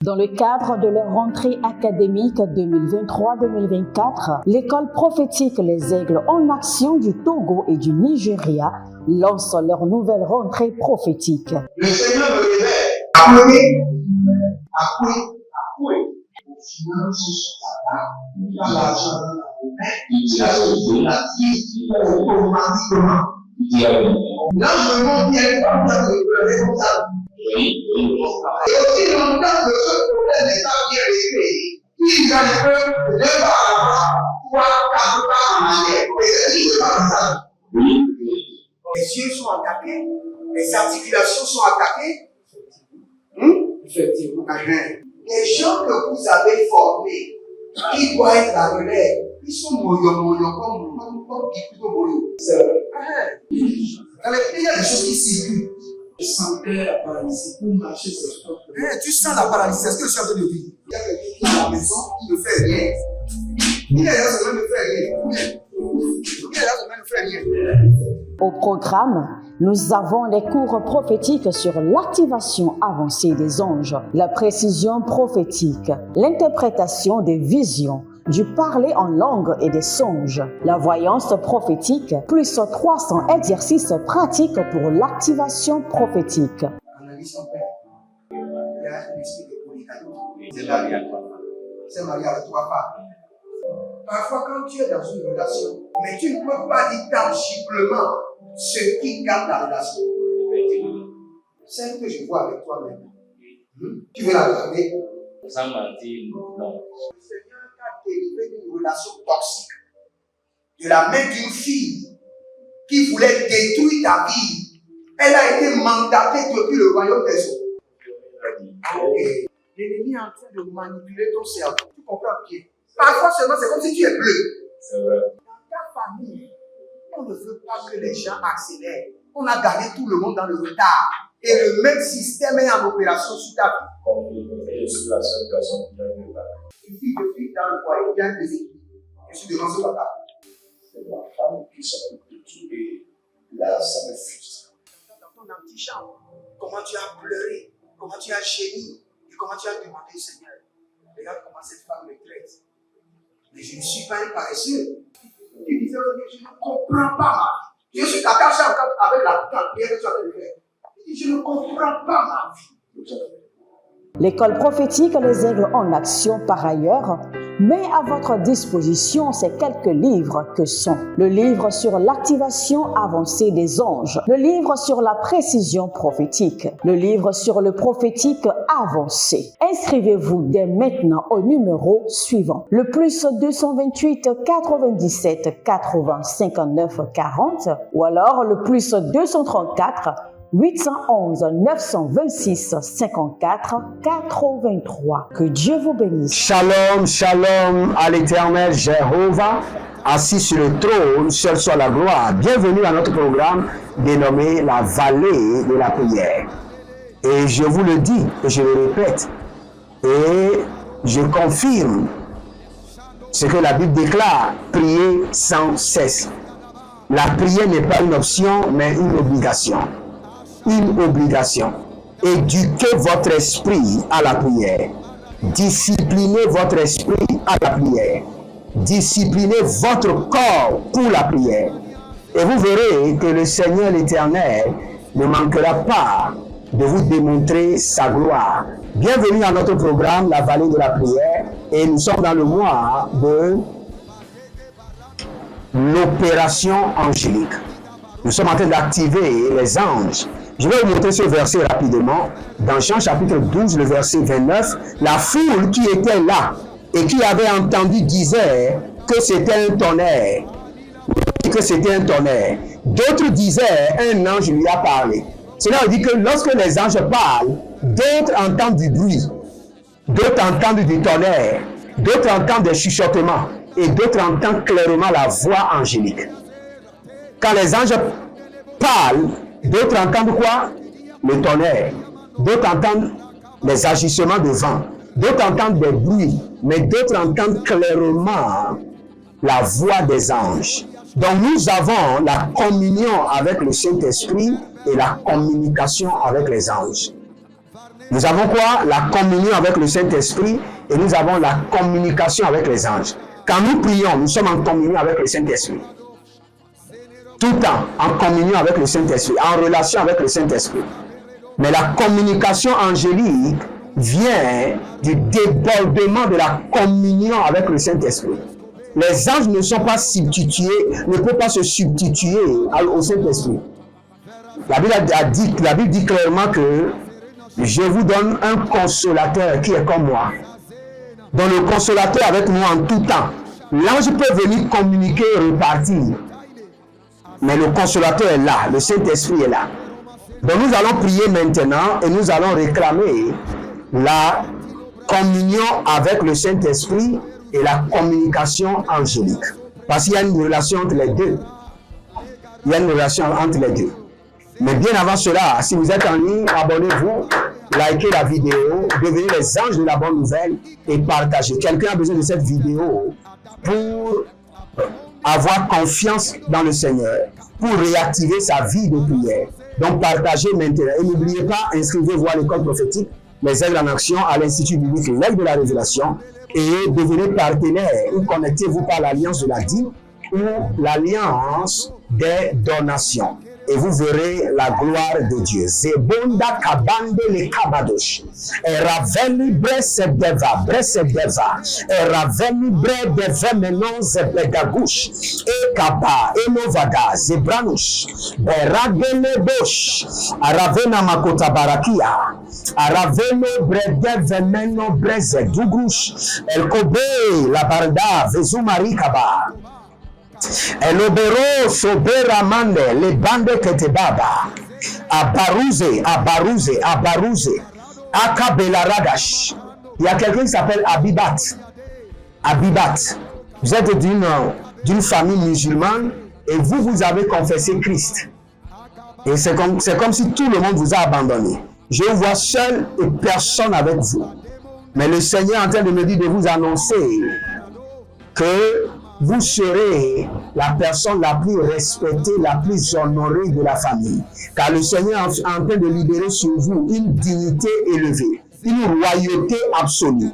Dans le cadre de leur rentrée académique 2023-2024, l'école prophétique Les Aigles en Action du Togo et du Nigeria lance leur nouvelle rentrée prophétique. Le Seigneur me révèle. Appelez. Aux finances, dans l'argent, la vie, automatiquement. Là, je me montre bien comme ça, comme ça. Et aussi longtemps que ce problème n'est pas bien réglé, il y a un peu de pas avoir, 3, 4 pas en arrière. Et c'est pas comme ça. Les yeux sont attaqués, les articulations sont attaquées. Effectivement. Les gens que vous avez formés, qui doivent être la relève, ils sont moyo comme plutôt moyo. C'est vrai. Dans les pays, il y a des choses qui circulent. Je sentais la paralysie pour marcher sur ce corps. Tu sens la paralysie, c'est ce que je suis en train de dire. Il y a quelqu'un qui est à la maison, qui ne fait rien. Il est là, ça ne fait rien. Au programme, nous avons les cours prophétiques sur l'activation avancée des anges, la précision prophétique, l'interprétation des visions, du parler en langue et des songes, la voyance prophétique, plus 300 exercices pratiques pour l'activation prophétique. Analyse ton père. Il y a un esprit de polygamie. C'est marié à 3 femmes. C'est marié avec 3 femmes. Parfois, quand tu es dans une relation, mais tu ne peux pas dire tangiblement ce qui garde la relation. Celle que je vois avec toi-même. Tu veux la garder? Sans mentir, non. Le Seigneur t'a délivré d'une relation toxique. De la main d'une fille qui voulait détruire ta vie. Elle a été mandatée depuis le royaume des eaux. Et l'ennemi est en train de manipuler ton cerveau. Tu comprends bien? Parfois seulement, c'est comme si tu es bleu. C'est vrai. Dans ta famille, on ne veut pas que les gens accélèrent. On a gardé tout le monde dans le retard. Et le même système est en opération sur ta vie. Comme je suis la seule personne qui a eu le bac. Une fille de fille dans le foyer, bien déséquilibrée. Je suis devant ce papa. C'est ma femme qui s'occupe de tout et là, ça me frustre. Dans ton antichambre, comment tu as pleuré, comment tu as gémi et comment tu as demandé au Seigneur. Regarde comment cette femme me traite. Mais je ne suis pas un paresseux. Tu disais, je ne comprends pas ma vie. Je suis attaché avec la prière que tu as fait de faire. Je ne comprends pas ma vie. L'école prophétique Les Aigles en Action, par ailleurs, met à votre disposition ces quelques livres que sont le livre sur l'activation avancée des anges, le livre sur la précision prophétique, le livre sur le prophétique avancé. Inscrivez-vous dès maintenant au numéro suivant, le plus 228 97 80 59 40 ou alors le plus 234 811 926 54 83. Que Dieu vous bénisse. Shalom, shalom à l'Éternel Jéhovah, assis sur le trône, seul soit la gloire. Bienvenue à notre programme dénommé la vallée de la prière. Et je vous le dis, et je le répète, et je confirme ce que la Bible déclare, prier sans cesse. La prière n'est pas une option, mais une obligation. Une obligation. Éduquez votre esprit à la prière. Disciplinez votre esprit à la prière. Disciplinez votre corps pour la prière. Et vous verrez que le Seigneur l'Éternel ne manquera pas de vous démontrer sa gloire. Bienvenue à notre programme, la vallée de la prière. Et nous sommes dans le mois de l'opération angélique. Nous sommes en train d'activer les anges. Je vais vous montrer ce verset rapidement. Dans Jean chapitre 12, le verset 29, la foule qui était là et qui avait entendu disait que c'était un tonnerre. Que c'était un tonnerre. D'autres disaient un ange lui a parlé. Cela veut dire que lorsque les anges parlent, d'autres entendent du bruit, d'autres entendent du tonnerre, d'autres entendent des chuchotements et d'autres entendent clairement la voix angélique. Quand les anges parlent, d'autres entendent quoi? Le tonnerre. D'autres entendent les agissements de vent. D'autres entendent des bruits. Mais d'autres entendent clairement la voix des anges. Donc nous avons la communion avec le Saint-Esprit et la communication avec les anges. Nous avons quoi? La communion avec le Saint-Esprit et nous avons la communication avec les anges. Quand nous prions, nous sommes en communion avec le Saint-Esprit. Tout le temps en communion avec le Saint-Esprit, en relation avec le Saint-Esprit. Mais la communication angélique vient du débordement de la communion avec le Saint-Esprit. Les anges ne sont pas substitués, ne peuvent pas se substituer au Saint-Esprit. La Bible dit clairement que je vous donne un consolateur qui est comme moi. Donc le consolateur avec moi en tout temps. L'ange peut venir communiquer et repartir. Mais le consolateur est là, le Saint-Esprit est là. Donc nous allons prier maintenant et nous allons réclamer la communion avec le Saint-Esprit et la communication angélique. Parce qu'il y a une relation entre les deux. Il y a une relation entre les deux. Mais bien avant cela, si vous êtes en ligne, abonnez-vous, likez la vidéo, devenez les anges de la bonne nouvelle et partagez. Quelqu'un a besoin de cette vidéo pour avoir confiance dans le Seigneur, pour réactiver sa vie de prière. Donc partagez maintenant. Et n'oubliez pas, inscrivez-vous à l'école prophétique, les aigles en action, à l'Institut biblique, l'aigle de la révélation, et devenez partenaire ou connectez-vous par l'alliance de la dîme ou l'alliance des donations. Et vous verrez la gloire de Dieu. Zebonda kabande le kabadosh. Et raveni bresebdeva. Et raveni bredevemenon zebedagouche. Et kaba, enovada, zebranush. Beragele bosh. Aravena makota barakia. Araveno bredevemeno brezedugouche. El kobe, la barda, vezumari kaba. Elobero sobera mande les bandes que te baba abarouze akabela radash. Il y a quelqu'un qui s'appelle Abibat. Vous êtes d'une famille musulmane et vous avez confessé Christ. Et c'est comme si tout le monde vous a abandonné. Je vous vois seul et personne avec vous. Mais le Seigneur est en train de me dire de vous annoncer que vous serez la personne la plus respectée, la plus honorée de la famille. Car le Seigneur est en train de libérer sur vous une dignité élevée, une royauté absolue.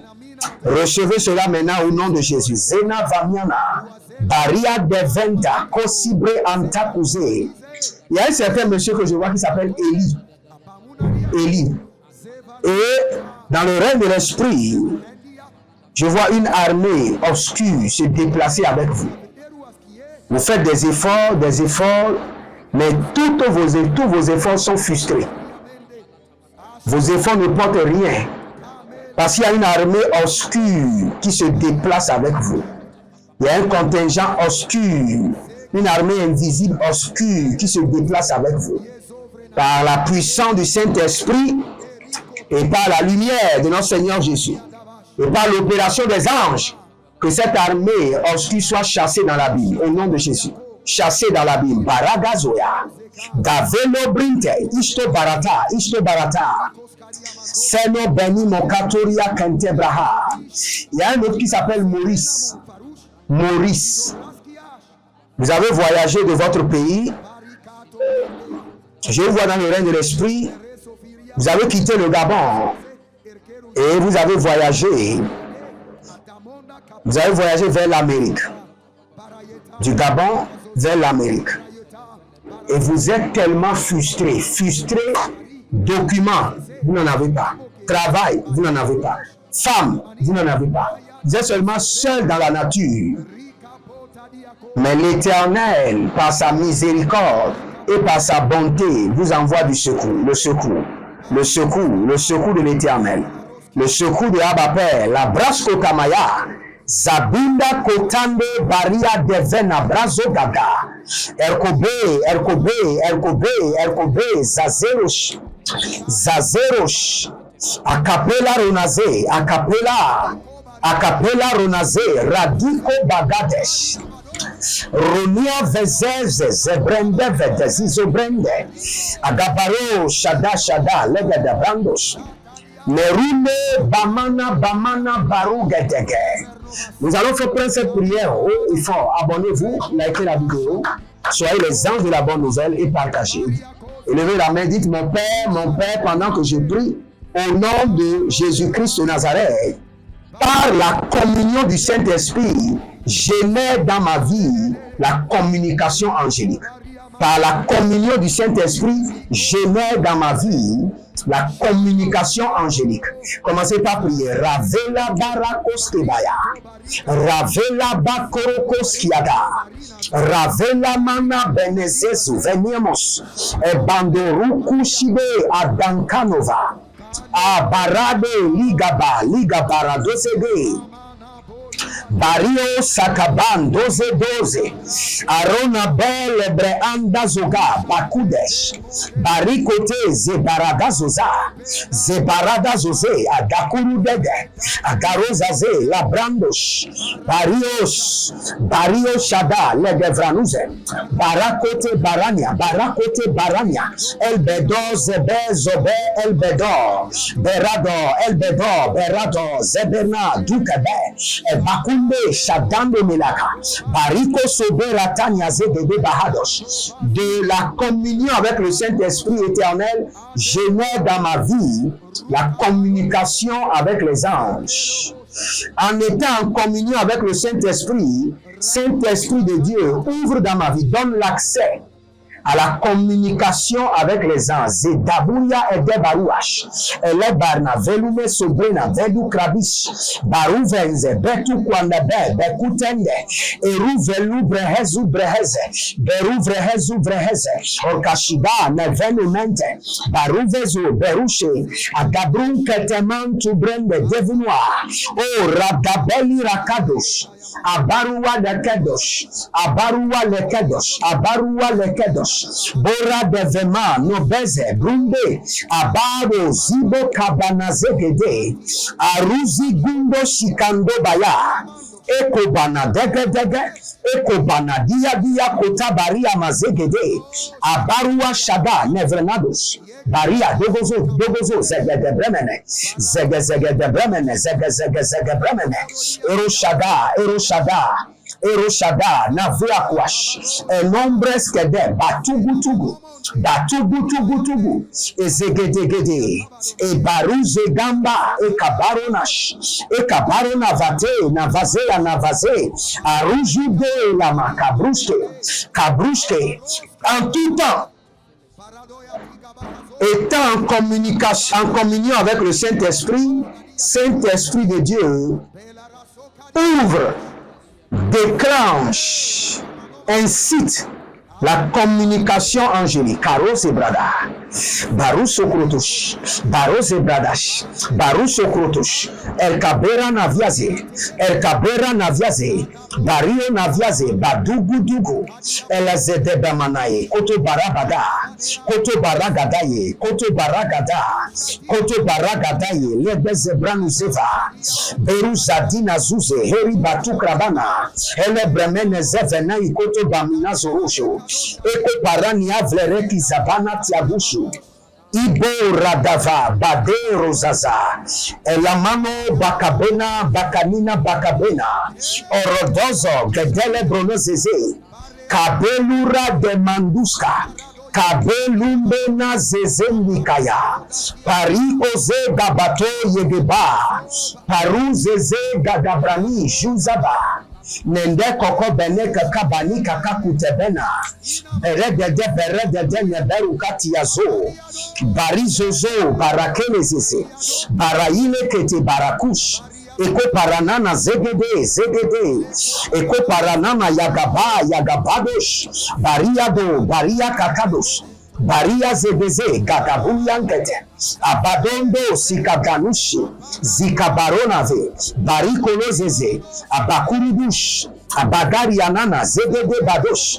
Recevez cela maintenant au nom de Jésus. Zena Vamiana, Baria Deventa, Kosibre Antakouze. Il y a un certain monsieur que je vois qui s'appelle Élie. Et dans le règne de l'esprit, je vois une armée obscure se déplacer avec vous. Vous faites des efforts, mais tous vos efforts sont frustrés. Vos efforts ne portent rien. Parce qu'il y a une armée obscure qui se déplace avec vous. Il y a un contingent obscur, une armée invisible obscure qui se déplace avec vous. Par la puissance du Saint-Esprit et par la lumière de notre Seigneur Jésus. Et par l'opération des anges, que cette armée obscure soit chassée dans l'abîme, au nom de Jésus. Chassée dans l'abîme. Baragazoya. Davelo Brinte. Ishto Barata. Seno Beni Mokatoria Kentebraha. Il y a un autre qui s'appelle Maurice. Vous avez voyagé de votre pays. Je vous vois dans le règne de l'esprit. Vous avez quitté le Gabon. Et vous avez voyagé vers l'Amérique. Du Gabon vers l'Amérique. Et vous êtes tellement frustré. Documents, vous n'en avez pas. Travail, vous n'en avez pas. Femme, vous n'en avez pas. Vous êtes seulement seul dans la nature. Mais l'Éternel, par sa miséricorde et par sa bonté, vous envoie du secours. Le secours de l'Éternel. Le secours de Abba Père, la Brasco Kamaya, Zabinda Kotande Baria Devena Brazo Gaga, Erkobe, Zazerosh, Acapella Ronaze, Radiko Bagadesh, Ronia Vezeze, Zebrende Zizobrende, Agabaro, Shada, Lega de Brandos. Nerune Bamana Barougadege. Nous allons faire prendre cette prière haut et fort. Abonnez-vous, likez la vidéo, soyez les anges de la bonne nouvelle et partagez. Élevez la main, dites mon Père, pendant que je prie, au nom de Jésus-Christ de Nazareth, par la communion du Saint-Esprit, j'émets dans ma vie la communication angélique. Par la communion du Saint-Esprit, j'émets dans ma vie la communication angélique. Commencez par prier. Ravela barakos kebaya. Ravela bakorokos kiada. Ravela mana benezezu veniemos. Ebandoruku shibe adankanova. Abarade liga baradosebe. Bario Sakaban 12 Arona Bel Breanda Zoga Bakudesh Barikote Zebarada Zoza Zebarada Zoze Agakuru Dede Agarozaze Labrandosh Bario Shada Ledevranuze Barakote Barania Elbedo Zebe Zobe Elbedo Berado Zeberna Dukabe Bakunde Shadando Melaka, Bariko Sobera Tanya Zedede Bahadosh. De la communion avec le Saint-Esprit éternel, je mets dans ma vie la communication avec les anges. En étant en communion avec le Saint-Esprit, Saint-Esprit de Dieu ouvre dans ma vie, donne l'accès à la communication avec les anges. Zedabuya ede baruach. Ele barna velume sobrena vedu krabish. Baru venze betu kwandebe bekutende. Eru velu brehezu breheze. Beru vrehezu breheze. Orkashiba nevenu mente. Baru vezu berushe. Agabrun keteman tu brende devinwa. O radabeli rakadosh. Abaruwa lekedosh. Abaruwa lekedosh. Abaruwa lekedosh. Bora devema nobeze brunde abaro zibo kabanazegede aruzi gundo shikando baya eko bana dege eko bana dia kota baria mazegede abaruwa shada nevrenados baria dogozo zegede bremene zege bremene Eroshada, Naviakwash, Enombres Kede, Batugu, Ezegedegede, Ebaruze Gamba, Ekabaronash, Ekabarona Vate, Navaze, Arujude, Lama, Kabrushke, en tout temps, étant en communion avec le Saint-Esprit de Dieu, ouvre, déclenche, incite la communication angélique. Karo Zebrada, Baruso Krotosh, Baro Zebradash, Baruso Krotosh, El Kabera Naviaze, Bario Naviaze, Badugu, El Zedebamanaye, Koto Baragadaye, Lebe Zebranu Zeva, Beru Zadina Zuze, Heri Batu Krabana, Ele Bremene Zevena, Koto Bamina Zorosho, Eko Parani Avlereki Zabana Tiabushu, Ibo Radava, Bade Rozaza, Elamano Bakabena, Bakabena, Orodozo, Gedele Bronozeze, Kabelura de Manduska, Kabelumbena Zezendikaya, Pari Oze Gabato Yegeba, Paru Zeze Gadabrani Juzaba, Nende Koko Bene Kakabani Kakakutebena, Berede Neberu Katiazo, Barizozo, Barakele Zeze, Baraile Kete Barakush, Eko Paranana Zegede, Eko Paranana Yagabadosh, Baria Kakadosh, Baria Zebeze, Gagabu Yankete, Abadondo Sikaganushi, Zikabaronave, Barikolo Zeze, Abakuribush, Abagari Anana, Zegede Badosh,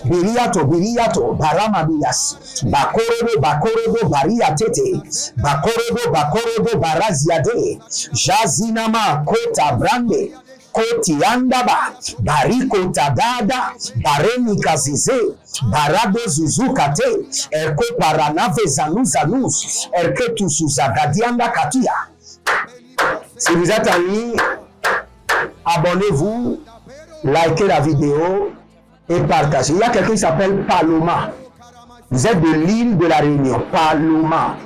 Biriato, Barama Bias, Bakorodo, Baria Tete, Bakorodo, Baraziade, Jazinama, Kota Brande, Koti Andaba, Bariko Tadada, Bareni Kazize, Barado Zuzukate, Erko Paranave Zanus, Erketu Suzagadianda Katia. Si vous êtes en ligne, abonnez-vous, likez la vidéo et partagez. Il y a quelqu'un qui s'appelle Paloma. Vous êtes de l'île de la Réunion, Paloma.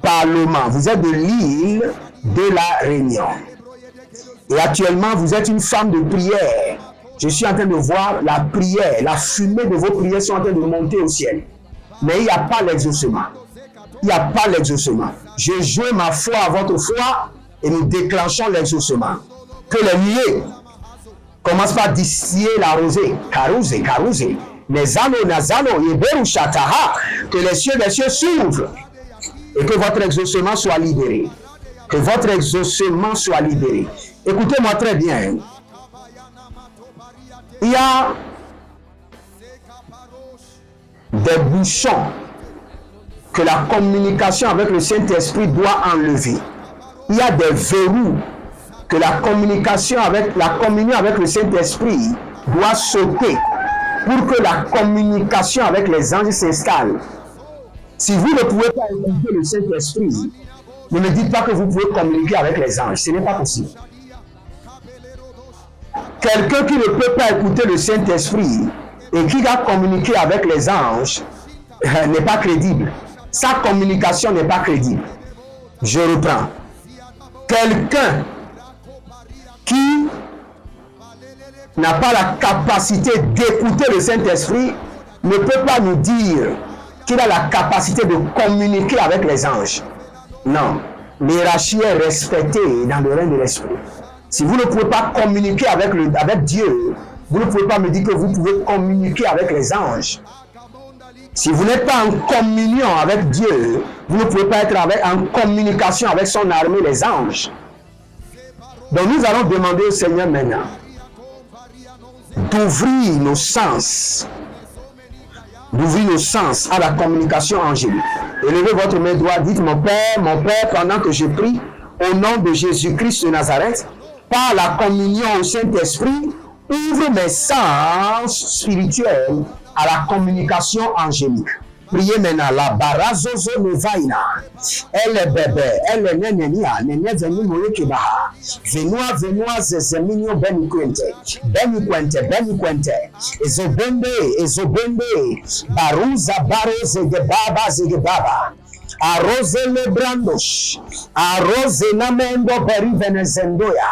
Paloma, vous êtes de l'île de la Réunion. Et actuellement, vous êtes une femme de prière. Je suis en train de voir la prière, la fumée de vos prières sont en train de monter au ciel. Mais il n'y a pas l'exaucement. Il n'y a pas l'exaucement. Je joins ma foi à votre foi et nous déclenchons l'exaucement. Que les nuées commencent par distiller la rosée. Carousé, carousé. Nezano, nazano, yeberu shataha. Que les cieux des cieux s'ouvrent. Et que votre exaucement soit libéré. Que votre exaucement soit libéré. Écoutez-moi très bien. Il y a des bouchons que la communication avec le Saint-Esprit doit enlever. Il y a des verrous que la communication avec la communion avec le Saint-Esprit doit sauter pour que la communication avec les anges s'installe. Si vous ne pouvez pas écouter le Saint-Esprit, ne me dites pas que vous pouvez communiquer avec les anges. Ce n'est pas possible. Quelqu'un qui ne peut pas écouter le Saint-Esprit et qui va communiquer avec les anges n'est pas crédible. Sa communication n'est pas crédible. Je reprends. Quelqu'un qui n'a pas la capacité d'écouter le Saint-Esprit ne peut pas nous dire qu'il a la capacité de communiquer avec les anges. Non, l'hiérarchie est respectée dans le règne de l'Esprit. Si vous ne pouvez pas communiquer avec Dieu, vous ne pouvez pas me dire que vous pouvez communiquer avec les anges. Si vous n'êtes pas en communion avec Dieu, vous ne pouvez pas être en communication avec son armée, les anges. Donc nous allons demander au Seigneur maintenant d'ouvrir nos sens à la communication angélique. Élevez votre main droite, dites mon Père, pendant que je prie, au nom de Jésus-Christ de Nazareth, par la communion au Saint-Esprit, ouvre mes sens spirituels à la communication angélique. Priez maintenant la barazozo nevaina. Elle est bébé, elle est nenenia, nene venu moyekibaha. Venua zezeminio beniquente. Ezobende. Baruza baro zegebaba. Arose le brandos, arose namendo perivenezendoya.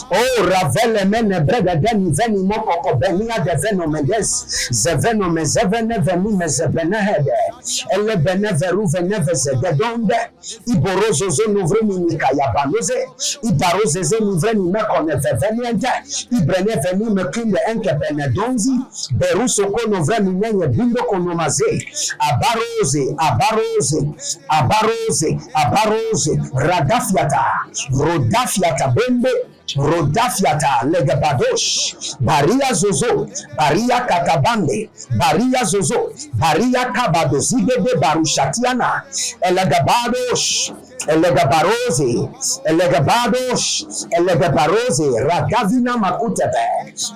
Oh, ravele mene brega deni veni moko benia de venomedes, zeveno zevene veni mezebenehede. Elle bene veru veneve zegedonde, iborozo zonouvre minika yabanoze, ibaroze zonouvre nimekone veveniente, ibrene veni mekinde enke benedonzi, beruso konovre minenye bindo konomaze, abarose, rodafiata bende, rodafiata legebadosh, baria zozo, baria katabande, baria zozo, baria kabadozige de barushatiana, elegabadosh, elegabarose,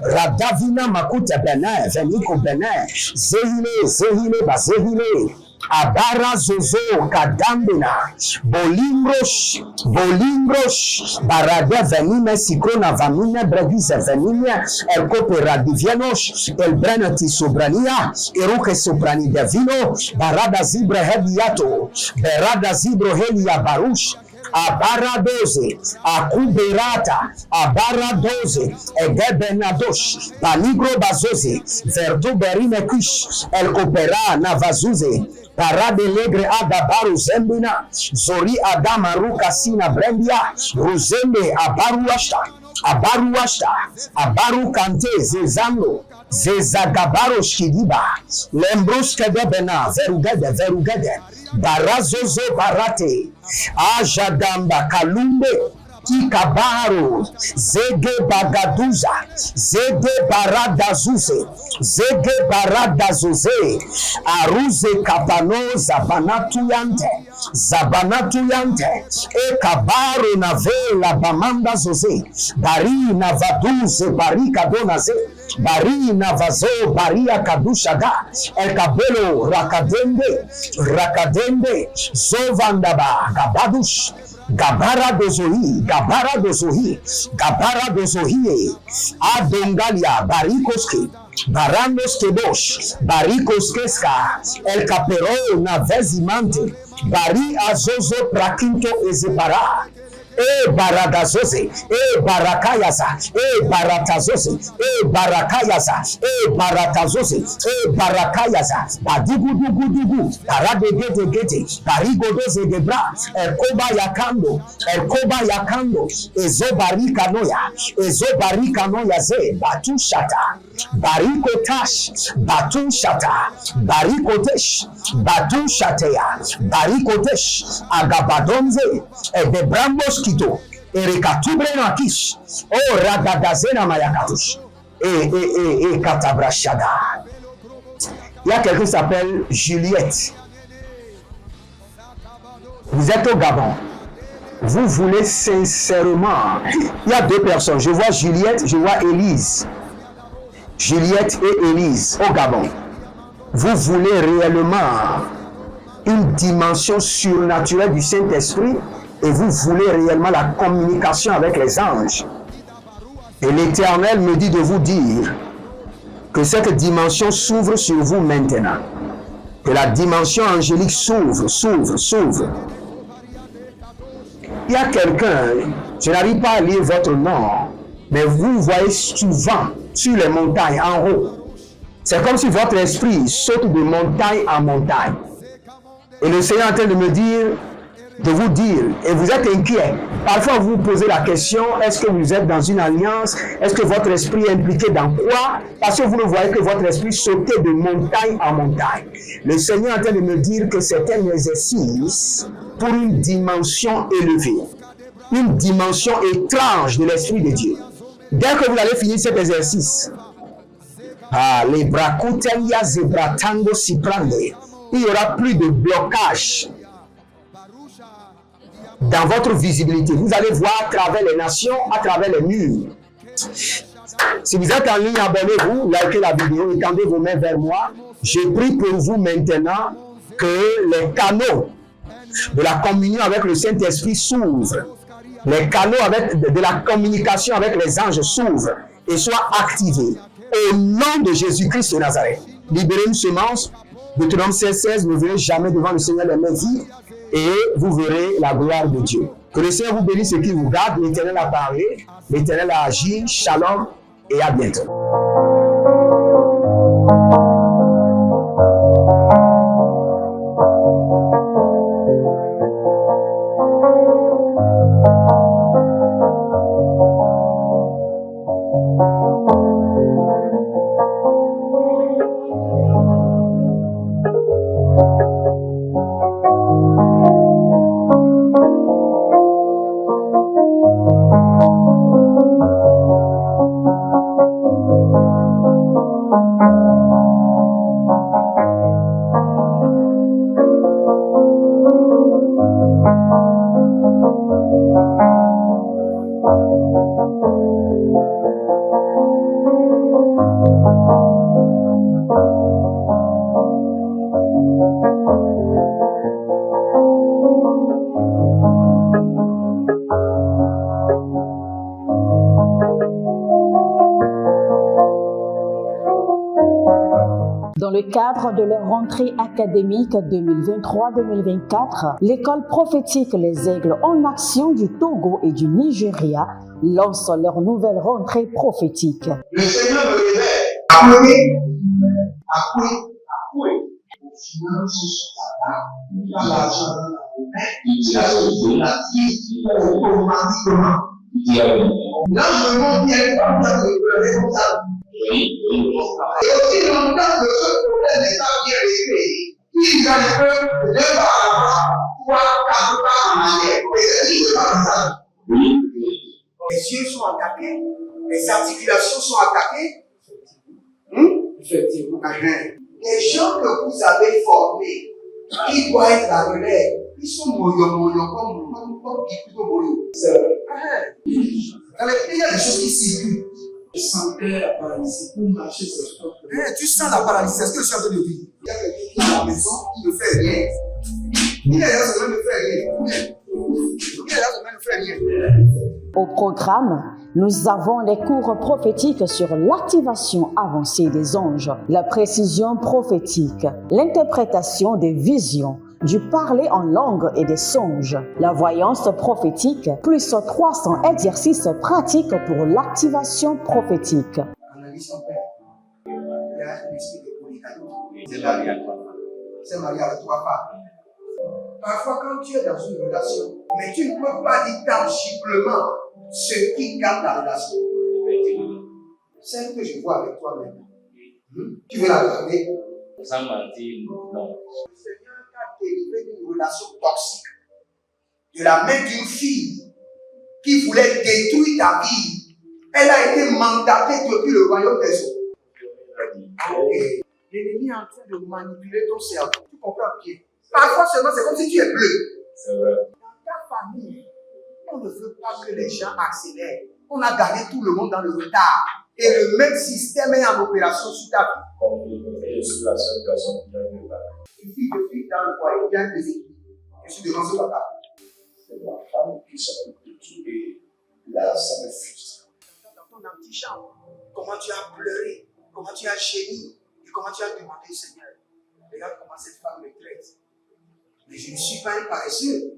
radavina makutebe, ne, veniko bene, zehile, bazehile, abara zozo kadambina, bolingros, barade venime, sikrona vamine, bregize venime, el copera divienos, el brenati sobrania, eruke soprani de vino, barada zibre hediato, berada zibro helia barush, abaradoze, akuberata, abaradoze, egebenadosh, paligro bazoze, verdo berine kush, el copera navazuze, parade legre adabaru zembina, zori adama ruka sina brendia, ruzembe abaru kante zezando, zezagabaro shidiba, lembruske debena, verugede, barazozo barate, ajagamba kalumbe, Kikabaro, Zege Bagaduza, Zege Baradazuze, Aruze Kapano, Zabanatuyante, Ekabaro Navela Bamanda Zoze, Bari Navaduze, Barika Donaze, Bari Navazo, Baria Kadushaga, El Cabelo, Rakadende, Zovandaba, Gabadush, Gabara dozohi, Adongalia, Barikoski, Barandos Kedosh, Barikos Keska, El Capero, Navezimante, Bari Azozo Prakinto Ezebara. Baragazoze, Barakayaza, Baratazoze, Barakayaza, Baratazoze, Barakayaza, Badigudugudugu, Paradegete, Parigodoze de Bra, Koba Yakando, Ezobarika Noya Ze, Batushata, Barikotash, Batushata, Barikotesh, Batushatea, Barikotesh, Agabadonze, de Brambos Kito, Erikatubre Nakish, O Ragadazena Mayakatush, et Katabrashada. Il y a quelqu'un qui s'appelle Juliette. Vous êtes au Gabon. Vous voulez sincèrement. Il y a deux personnes. Je vois Juliette, je vois Élise. Juliette et Élise au Gabon. Vous voulez réellement une dimension surnaturelle du Saint-Esprit et vous voulez réellement la communication avec les anges. Et l'Éternel me dit de vous dire que cette dimension s'ouvre sur vous maintenant. Que la dimension angélique s'ouvre. Il y a quelqu'un, je n'arrive pas à lire votre nom, mais vous voyez souvent sur les montagnes en haut. C'est comme si votre esprit saute de montagne en montagne. Et le Seigneur est en train de me dire, de vous dire, et vous êtes inquiet. Parfois vous vous posez la question, est-ce que vous êtes dans une alliance? Est-ce que votre esprit est impliqué dans quoi? Parce que vous ne voyez que votre esprit sauter de montagne en montagne. Le Seigneur est en train de me dire que c'est un exercice pour une dimension élevée. Une dimension étrange de l'Esprit de Dieu. Dès que vous allez finir cet exercice, les brakutelia zebratango siprande, il n'y aura plus de blocage dans votre visibilité. Vous allez voir à travers les nations, à travers les murs. Si vous êtes en ligne, abonnez-vous, likez la vidéo, étendez vos mains vers moi. Je prie pour vous maintenant que les canaux de la communion avec le Saint-Esprit s'ouvrent. Les canaux de la communication avec les anges s'ouvrent et soient activés. Au nom de Jésus-Christ de Nazareth. Libérez une semence. Deutéronome 16:16, ne verrez jamais devant le Seigneur les mains vides et vous verrez la gloire de Dieu. Que le Seigneur vous bénisse et qu'il vous garde. L'Éternel a parlé, l'Éternel a agi. Shalom et à bientôt. Dans le cadre de leur rentrée académique 2023-2024, l'école prophétique Les Aigles en Action du Togo et du Nigeria lance leur nouvelle rentrée prophétique. Le Seigneur me révèle. Appuyez. Au final, il a l'argent dans la main. Il a sauvé la vie automatiquement. Là, je me demande bien comment ça peut être comme ça. Et aussi longtemps que ce problème n'est pas bien réglé, il y a un peu de pas à l'avant, 3, 4 pas en arrière. Et c'est pas comme ça. Les yeux sont attaqués, les articulations sont attaquées. Effectivement. Les gens que vous avez formés, qui doivent être la relève, ils sont moyo comme plutôt moyo. C'est vrai. Il y a des choses qui circulent. Je sentais la paralysie pour marcher sur ce corps. Tu sens la paralysie, c'est ce que je suis en train de dire. Il y a quelqu'un qui est à la maison, qui ne fait rien. Il est là, ça ne fait rien. Il est là, ça ne fait rien. Au programme, Nous avons des cours prophétiques sur l'activation avancée des anges, la précision prophétique, l'interprétation des visions, du parler en langue et des songes, la voyance prophétique, plus 300 exercices pratiques pour l'activation prophétique. Analyse son père. Il a un esprit de polygamie. C'est marié à 3 femmes. C'est marié avec 3 femmes. Parfois, quand tu es dans une relation, mais tu ne peux pas dire tangiblement ce qui garde la relation. Celle que je vois avec toi maintenant. Tu veux la garder? Sans mentir, non. Le Seigneur t'a délivré d'une relation toxique. De la main d'une fille qui voulait détruire ta vie. Elle a été mandatée depuis le royaume des eaux. Et l'ennemi est en train de manipuler ton cerveau. Tu comprends bien? Parfois seulement, c'est comme si tu es bleu. C'est vrai. Dans ta famille, on ne veut pas que les gens accélèrent. On a gardé tout le monde dans le retard. Et le même système est en opération sur ta vie. Comme je suis la seule personne qui a vu ça. Une fille de fille dans le foyer, bien déséquilibrée. Je suis devant ce papa. C'est ma femme qui s'occupe de tout et là, ça me frustre. Dans ton antichambre, comment tu as pleuré, comment tu as gémi et comment tu as demandé au Seigneur. Regarde comment cette femme me traite. Mais je ne suis pas un paresseux.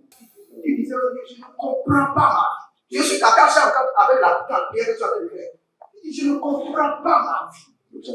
Tu disais, je ne comprends pas ma vie. Je suis attaché encore avec la prière que tu as fait. Je ne comprends pas ma vie.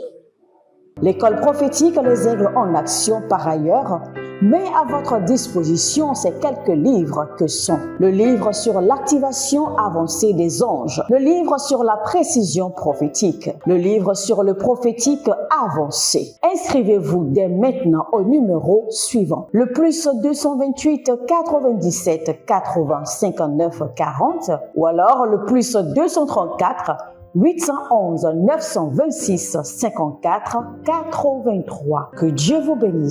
L'école prophétique Les Aigles en Action, par ailleurs, met à votre disposition ces quelques livres que sont le livre sur l'activation avancée des anges, le livre sur la précision prophétique, le livre sur le prophétique avancé. Inscrivez-vous dès maintenant au numéro suivant, le plus 228 97 80 59 40 ou alors le plus 234 811 926 54 83. Que Dieu vous bénisse.